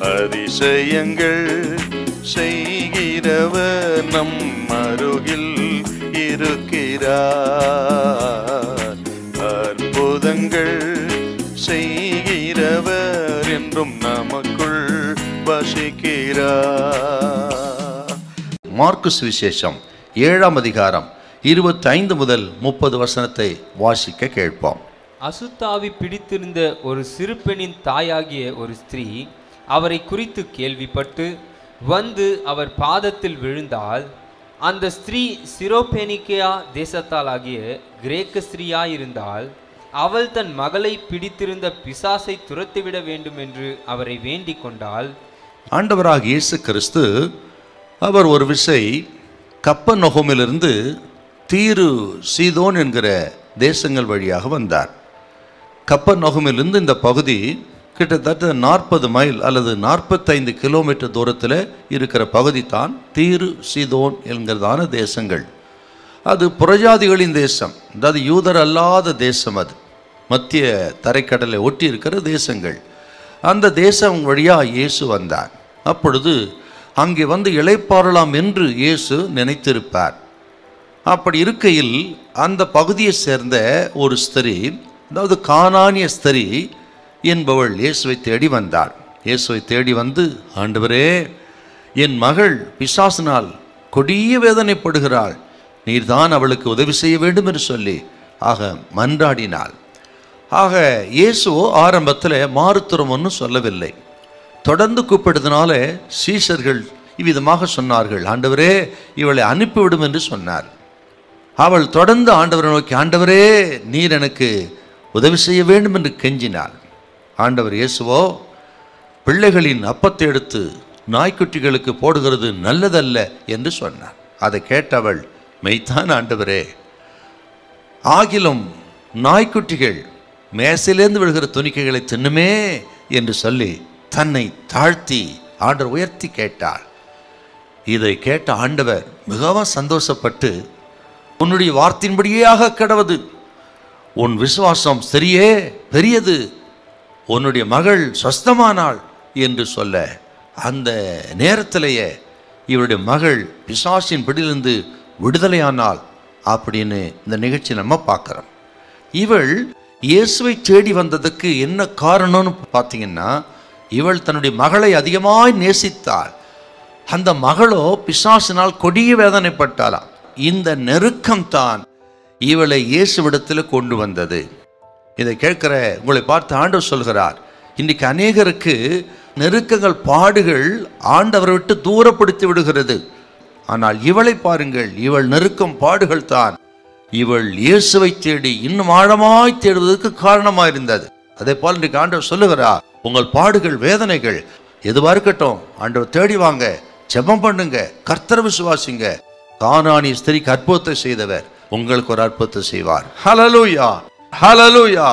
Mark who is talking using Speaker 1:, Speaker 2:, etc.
Speaker 1: அதிசயங்கள் செய்கிறவர் நம் அருகில் இருக்கிறார். அற்புதங்கள் செய்கிறவர் என்றும் நமக்குள் வசிக்கிறார். மார்க்கு சுவிசேஷம் 7ஆம் அதிகாரம் 25 முதல் 30 வசனத்தை வாசிக்க கேட்போம்.
Speaker 2: அசுத்தாவி பிடித்திருந்த ஒரு சிறு பெண்ணின் தாயாகிய ஒரு ஸ்திரீ அவரை குறித்து கேள்விப்பட்டு வந்து அவர் பாதத்தில் விழுந்தாள். அந்த ஸ்திரீ சிரோபெனிக்கியா தேசத்தால் ஆகிய கிரேக்க ஸ்திரீயாயிருந்தாள். அவள் தன் மகளை பிடித்திருந்த பிசாசை துரத்திவிட வேண்டும் என்று அவரை வேண்டிக் கொண்டாள்.
Speaker 1: ஆண்டவராக இயேசு கிறிஸ்து அவர் ஒரு விசை கப்பர்நகூமிலிருந்து தீரு சீதோன் என்கிற தேசங்கள் வழியாக வந்தார். கப்பர்நகூமிலிருந்து இந்த பகுதி கிட்டத்தட்ட 40 மைல் அல்லது 45 கிலோமீட்டர் தூரத்தில் இருக்கிற பகுதி தான் தீரு சீதோன் என்கிறதான தேசங்கள். அது புறஜாதிகளின் தேசம், அதாவது யூதர் அல்லாத தேசம். அது மத்திய தரைக்கடலை ஒட்டி இருக்கிற தேசங்கள். அந்த தேசம் வழியாக இயேசு வந்தார். அப்பொழுது அங்கே வந்து இளைப்பாறலாம் என்று இயேசு நினைத்திருப்பார். அப்படி இருக்கையில் அந்த பகுதியை சேர்ந்த ஒரு ஸ்திரீ, அதாவது கானானிய ஸ்திரீ என்பவள் இயேசுவை தேடி வந்தாள். இயேசுவை தேடி வந்து, ஆண்டவரே, என் மகள் பிசாசினால் கொடிய வேதனைப்படுகிறாள், நீர்தான் அவளுக்கு உதவி செய்ய வேண்டும் என்று சொல்லி மன்றாடினாள். இயேசுவோ ஆரம்பத்தில் மாறுத்தரம் ஒன்றும் சொல்லவில்லை. தொடர்ந்து கூப்பிடுறதுனால சீஷர்கள் இவ்விதமாக சொன்னார்கள், ஆண்டவரே, இவளை அனுப்பிவிடும் என்று சொன்னார். அவள் தொடர்ந்து ஆண்டவரை நோக்கி, ஆண்டவரே, நீர் எனக்கு உதவி செய்ய வேண்டும் என்று கெஞ்சினாள். ஆண்டவர் இயேசுவோ, பிள்ளைகளின் அப்பத்தை எடுத்து நாய்க்குட்டிகளுக்கு போடுகிறது நல்லதல்ல என்று சொன்னார். அதை கேட்டவள், மெய்தான் ஆண்டவரே, ஆகிலும் நாய்க்குட்டிகள் மேசையிலேருந்து விழுகிற துணிக்கைகளை தின்னுமே என்று சொல்லி தன்னை தாழ்த்தி ஆண்டவர் உயர்த்தி கேட்டாள். இதை கேட்ட ஆண்டவர் மிகவும் சந்தோஷப்பட்டு, உன்னுடைய வார்த்தையின்படியாக கடவது, உன் விசுவாசம் சரியே பெரியது, உன்னுடைய மகள் சொஸ்தமானாள் என்று சொல்ல, அந்த நேரத்திலேயே இவருடைய மகள் பிசாசின் பிடியிலிருந்து விடுதலையானாள் அப்படின்னு இந்த நிகழ்ச்சி நம்ம பார்க்குறோம். இவள் இயேசுவை தேடி வந்ததுக்கு என்ன காரணம்னு பார்த்தீங்கன்னா, இவள் தன்னுடைய மகளை அதிகமாய் நேசித்தாள். அந்த மகளோ பிசாசினால் கொடிய வேதனைப்பட்டாளாம். இந்த நெருக்கம்தான் இவளை இயேசுவிடத்தில் கொண்டு வந்தது. இதை கேட்கிற உங்களை பார்த்து ஆண்டவர் சொல்கிறார், இன்றைக்கு அநேகருக்கு நெருக்கங்கள், பாடுகள் ஆண்டவரை விட்டு தூரப்படுத்தி விடுகிறது. ஆனால் இவளை பாருங்கள், இவள் நெருக்கம், பாடுகள் தான் இவள் இயேசுவை தேடி இன்னும் ஆழமாய் தேடுவதற்கு காரணமாக இருந்தது. அதே போல் இன்றைக்கு ஆண்டவர் சொல்லுகிறார், உங்கள் பாடுகள், வேதனைகள் எதுவாக இருக்கட்டும், ஆண்டவர் தேடி வாங்க, ஜெபம் பண்ணுங்க, கர்த்தரை விசுவாசிங்க. கானானிய ஸ்திரீக்கு அற்புதத்தை செய்தவர் உங்களுக்கு ஒரு அற்புதத்தை செய்வார். ஹல்லேலூயா, ஹல்லேலூயா.